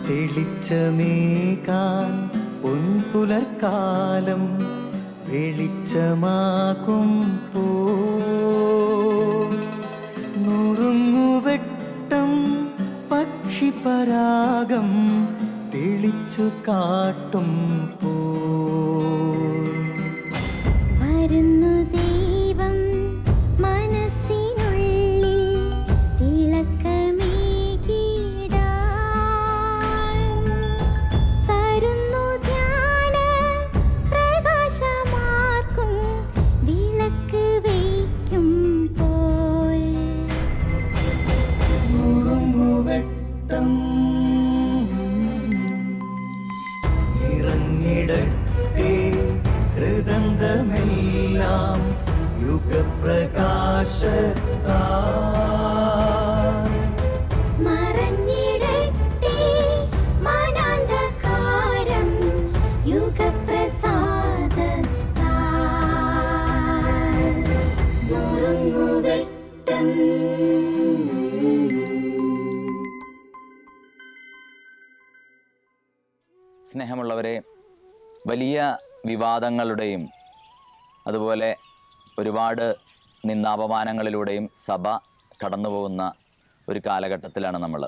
തെളിച്ചമേകാൻ പൊൻപുലർക്കാലം വെളിച്ചമാകും നുറുങ്ങുവെട്ടം പക്ഷിപരാഗം തെളിച്ചു കാട്ടും വരുന്നു ദൈവം മനസ്സിനുള്ളിൽ തിളക്കമേകിടാൻ തരുന്നു ധ്യാന പ്രകാശമാർക്കും വിളക്ക് വയ്ക്കുമ്പോൾ നുറുങ്ങുവെട്ടം ഇറങ്ങിടട്ടെ ഹൃദന്തമെല്ലാം യുഗപ്രകാശത്താൽ മറഞ്ഞിടട്ടെ മനാന്ധകാരം യുഗപ്രസാദത്താൽ നുറുങ്ങുവെട്ടം. സ്നേഹമുള്ളവരെ, വലിയ വിവാദങ്ങളുടെയും അതുപോലെ ഒരുപാട് നിന്ദാപമാനങ്ങളിലൂടെയും സഭ കടന്നു പോകുന്ന ഒരു കാലഘട്ടത്തിലാണ് നമ്മൾ.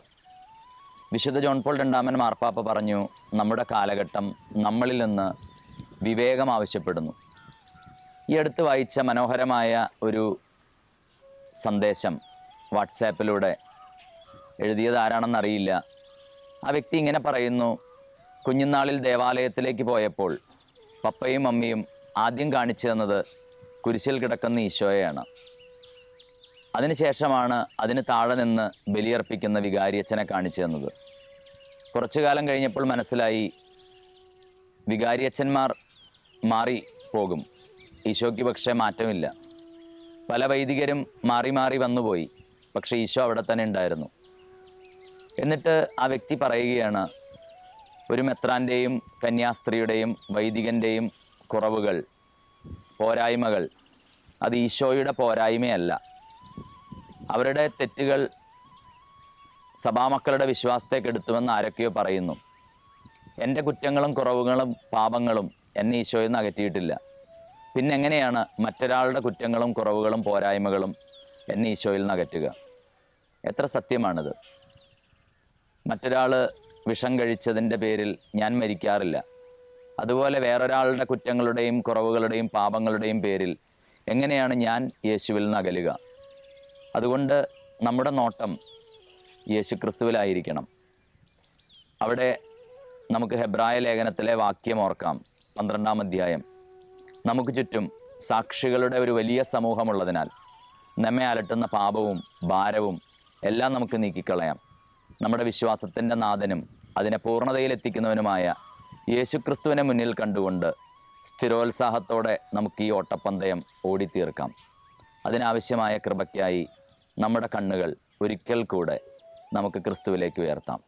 വിശുദ്ധ ജോൺ പോൾ രണ്ടാമൻ മാർപ്പാപ്പ പറഞ്ഞു, നമ്മുടെ കാലഘട്ടം നമ്മളിൽ നിന്ന് വിവേകം ആവശ്യപ്പെടുന്നു. ഈ അടുത്ത് വായിച്ച മനോഹരമായ ഒരു സന്ദേശം വാട്സാപ്പിലൂടെ എഴുതിയത് ആരാണെന്നറിയില്ല. ആ വ്യക്തി ഇങ്ങനെ പറയുന്നു: കുഞ്ഞുനാളിൽ ദേവാലയത്തിലേക്ക് പോയപ്പോൾ പപ്പയും മമ്മിയും ആദ്യം കാണിച്ചു തന്നത് കുരിശിൽ കിടക്കുന്ന ഈശോയെയാണ്. അതിനുശേഷമാണ് അതിന് താഴെ നിന്ന് ബലിയർപ്പിക്കുന്ന വികാരിയച്ഛനെ കാണിച്ചു തന്നത്. കുറച്ചു കാലം കഴിഞ്ഞപ്പോൾ മനസ്സിലായി, വികാരിയച്ഛന്മാർ മാറി പോകും, ഈശോയ്ക്ക് പക്ഷേ മാറ്റമില്ല. പല വൈദികരും മാറി മാറി വന്നുപോയി, പക്ഷേ ഈശോ അവിടെ തന്നെ ഉണ്ടായിരുന്നു. എന്നിട്ട് ആ വ്യക്തി പറയുകയാണ്, ഒരു മെത്രാൻ്റെയും കന്യാസ്ത്രീയുടെയും വൈദികൻ്റെയും കുറവുകൾ, പോരായ്മകൾ, അത് ഈശോയുടെ പോരായ്മയല്ല. അവരുടെ തെറ്റുകൾ സഭാമക്കളുടെ വിശ്വാസത്തെ കെടുത്തുമെന്ന് ആരൊക്കെയോ പറയുന്നു. എൻ്റെ കുറ്റങ്ങളും കുറവുകളും പാപങ്ങളും എന്നെ ഈശോയിൽ നിന്ന് അകറ്റിയിട്ടില്ല. പിന്നെ എങ്ങനെയാണ് മറ്റൊരാളുടെ കുറ്റങ്ങളും കുറവുകളും പോരായ്മകളും എന്നെ ഈശോയിൽ നിന്ന് അകറ്റുക? എത്ര സത്യമാണിത്! മറ്റൊരാൾ വിഷം കഴിച്ചതിൻ്റെ പേരിൽ ഞാൻ മരിക്കാറില്ല. അതുപോലെ വേറൊരാളുടെ കുറ്റങ്ങളുടെയും കുറവുകളുടെയും പാപങ്ങളുടെയും പേരിൽ എങ്ങനെയാണ് ഞാൻ യേശുവിൽ നിന്ന് അകലുക? അതുകൊണ്ട് നമ്മുടെ നോട്ടം യേശു ക്രിസ്തുവിലായിരിക്കണം. അവിടെ നമുക്ക് ഹെബ്രായ ലേഖനത്തിലെ വാക്യം ഓർക്കാം, 12-ാം അധ്യായം. നമുക്ക് ചുറ്റും സാക്ഷികളുടെ ഒരു വലിയ സമൂഹമുള്ളതിനാൽ നമ്മെ അലട്ടുന്ന പാപവും ഭാരവും എല്ലാം നമുക്ക് നീക്കിക്കളയാം. നമ്മുടെ വിശ്വാസത്തിൻ്റെ നാഥനും അതിനെ പൂർണ്ണതയിലെത്തിക്കുന്നവനുമായ യേശുക്രിസ്തുവിനെ മുന്നിൽ കണ്ടുകൊണ്ട് സ്ഥിരോത്സാഹത്തോടെ നമുക്ക് ഈ ഓട്ടപ്പന്തയം ഓടിത്തീർക്കാം. അതിനാവശ്യമായ കൃപയ്ക്കായി നമ്മുടെ കണ്ണുകൾ ഒരിക്കൽ കൂടെ നമുക്ക് ക്രിസ്തുവിലേക്ക് ഉയർത്താം.